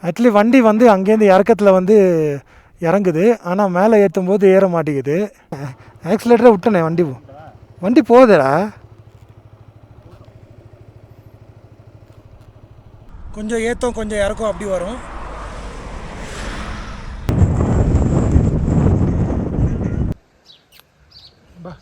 Actually வண்டி வந்து அங்கேருந்து இறக்கத்தில் வந்து இறங்குது, ஆனால் மேலே ஏற்றும் போது ஏற மாட்டேங்குது. ஆக்சிலேட்டரை விட்டனே, வண்டி வண்டி போகுதுடா. கொஞ்சம் ஏற்றம் கொஞ்சம் இறக்கம் அப்படி வரும். பா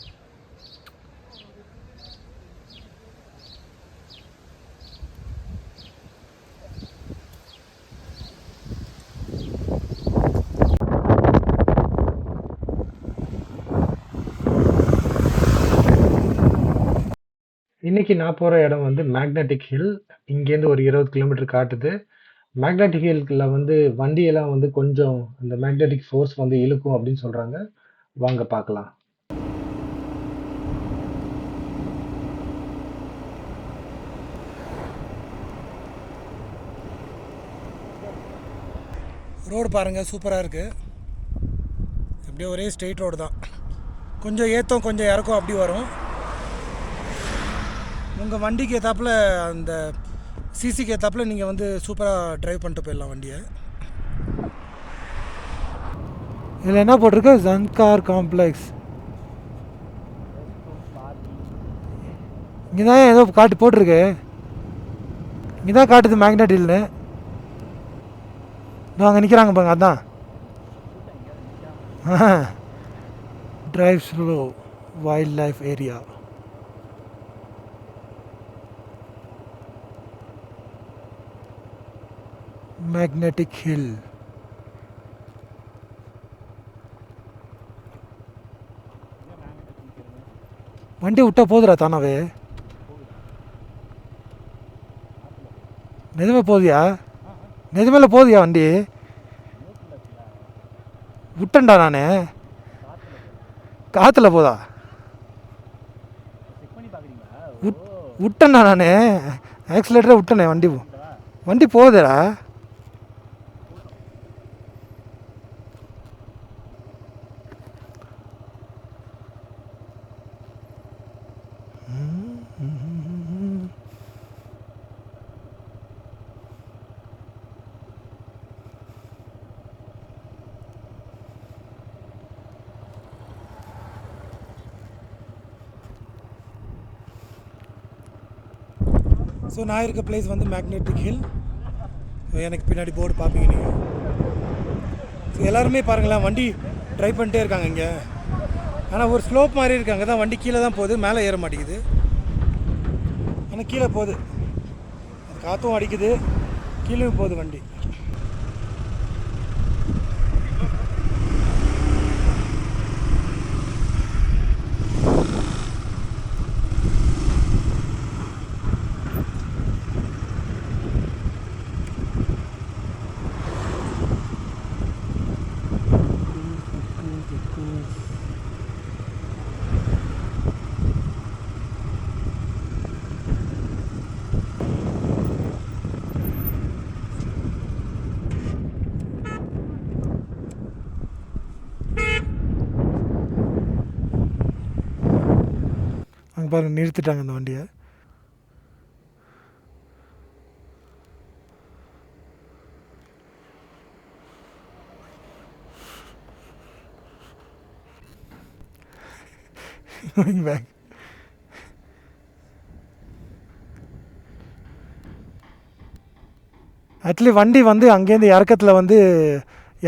இன்றைக்கி நான் போகிற இடம் வந்து மேக்னெட்டிக் ஹில். இங்கேருந்து ஒரு 20 கிலோமீட்டர் காட்டுது. மேக்னெட்டிக் ஹில்ல வந்து வண்டியெல்லாம் வந்து கொஞ்சம் இந்த மேக்னெட்டிக் ஃபோர்ஸ் வந்து இழுக்கும் அப்படின்னு சொல்கிறாங்க. வாங்க பார்க்கலாம். ரோடு பாருங்கள், சூப்பராக இருக்குது. அப்படியே ஒரே ஸ்ட்ரெயிட் ரோடு தான். கொஞ்சம் ஏற்றம் கொஞ்சம் இறக்கம் அப்படி வரும். உங்கள் வண்டிக்கு ஏற்றாப்புல அந்த சிசிக்கு ஏற்றாப்புல நீங்கள் வந்து சூப்பராக ட்ரைவ் பண்ணிட்டு போயிடலாம் வண்டியை. இதில் என்ன போட்டிருக்கு? ஜன்கார் காம்ப்ளெக்ஸ். இங்கே தான் ஏதோ காட்டு போட்டிருக்கு. இங்கே தான் காட்டுது மேக்னெட் ஹில்னு. அங்கே நிற்கிறாங்க பாருங்க, அதான். Drive slow wild life area. Magnetic hill. வண்டி விட்டா போதுடா தானாவே. நிஜமே போதியா? நிஜமேல போதியா வண்டி? விட்டேன்டா நான். காற்றுல போதா? விட்டேன்டா நான். ஆக்சிலேட்டரை விட்டேனே, வண்டி வண்டி போகுதுடா. ஸோ நான் இருக்க பிளேஸ் வந்து மேக்னெட்டிக் ஹில். எனக்கு பின்னாடி போர்டு பார்ப்பீங்க நீங்கள். ஸோ எல்லாருமே பாருங்களேன், வண்டி ட்ரை பண்ணிட்டே இருக்காங்க இங்கே. ஆனால் ஒரு ஸ்லோப் மாதிரி இருக்காங்க தான், வண்டி கீழே தான் போகுது, மேலே ஏற மாட்டேங்குது. ஆனால் கீழே போகுது, காற்றும் அடிக்குது, கீழே போகுது வண்டி. அங்கே பாருங்கள், நிறுத்திட்டாங்க அந்த வண்டியை. பேக். ஆக்சுவலி வண்டி வந்து அங்கேருந்து இறக்கத்தில் வந்து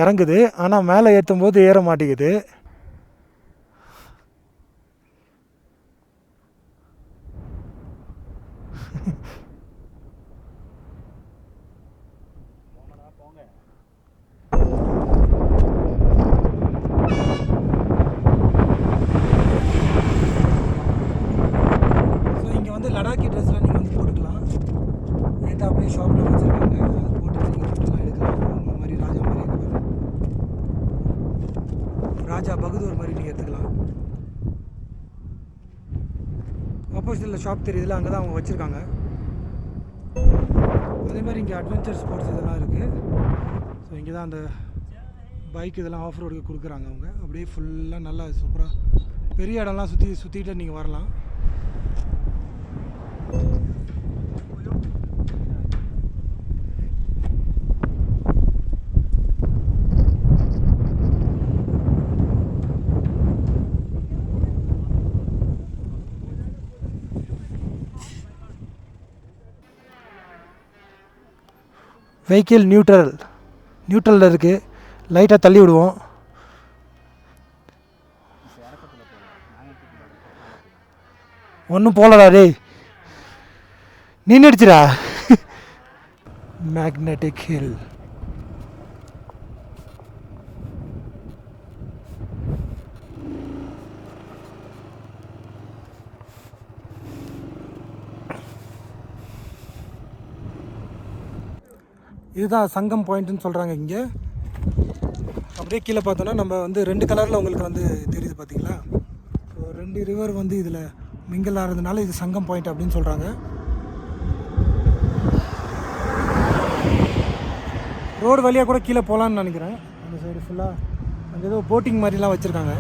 இறங்குது, ஆனால் மேலே ஏற்றும் போது ஏற மாட்டேங்குது. ஸோ இங்கே வந்து லடாக்கி ட்ரெஸ்லாம் நீங்கள் வந்து போட்டுக்கலாம். ஏற்ற அப்படியே ஷாப்பில் வச்சுருக்காங்க, அது போட்டு நீங்கள் ஃபோட்டோலாம் எடுக்கலாம். உங்களை மாதிரி ராஜா மாதிரி இருக்க ராஜா பகதூர் மாதிரி நீங்கள் எடுத்துக்கலாம். ஆப்போசிட்டில் ஷாப் தெரியுதுல, அங்கே தான் அவங்க வச்சுருக்காங்க. அதே மாதிரி இங்கே அட்வென்ச்சர் ஸ்போர்ட்ஸ் இதெல்லாம் இருக்குது. ஸோ இங்கே தான் அந்த பைக் இதெல்லாம் ஆஃப் ரோடுக்கு கொடுக்குறாங்க அவங்க. அப்படியே ஃபுல்லாக நல்லா சூப்பராக பெரிய இடம்லாம் சுற்றிட்டு நீங்கள் வரலாம். வெஹிக்கிள் நியூட்ரலில் இருக்குது. லைட்டாக தள்ளி விடுவோம். ஒன்றும் போகலடா டேய், நின்றுடுச்சுடா. Magnetic hill. இதுதான் சங்கம் பாயிண்ட்டுன்னு சொல்கிறாங்க இங்கே. அப்படியே கீழே பார்த்தோன்னா நம்ம வந்து 2 கலரில் உங்களுக்கு வந்து தெரியுது பார்த்தீங்களா. ஸோ 2 ரிவர் வந்து இதில் மிங்கிள் ஆகிறதுனால இது சங்கம் பாயிண்ட் அப்படின்னு சொல்கிறாங்க. ரோடு வழியாக கூட கீழே போகலான்னு நினைக்கிறேன். அந்த சைடு ஃபுல்லாக அங்கே ஏதோ போட்டிங் மாதிரிலாம் வச்சுருக்காங்க.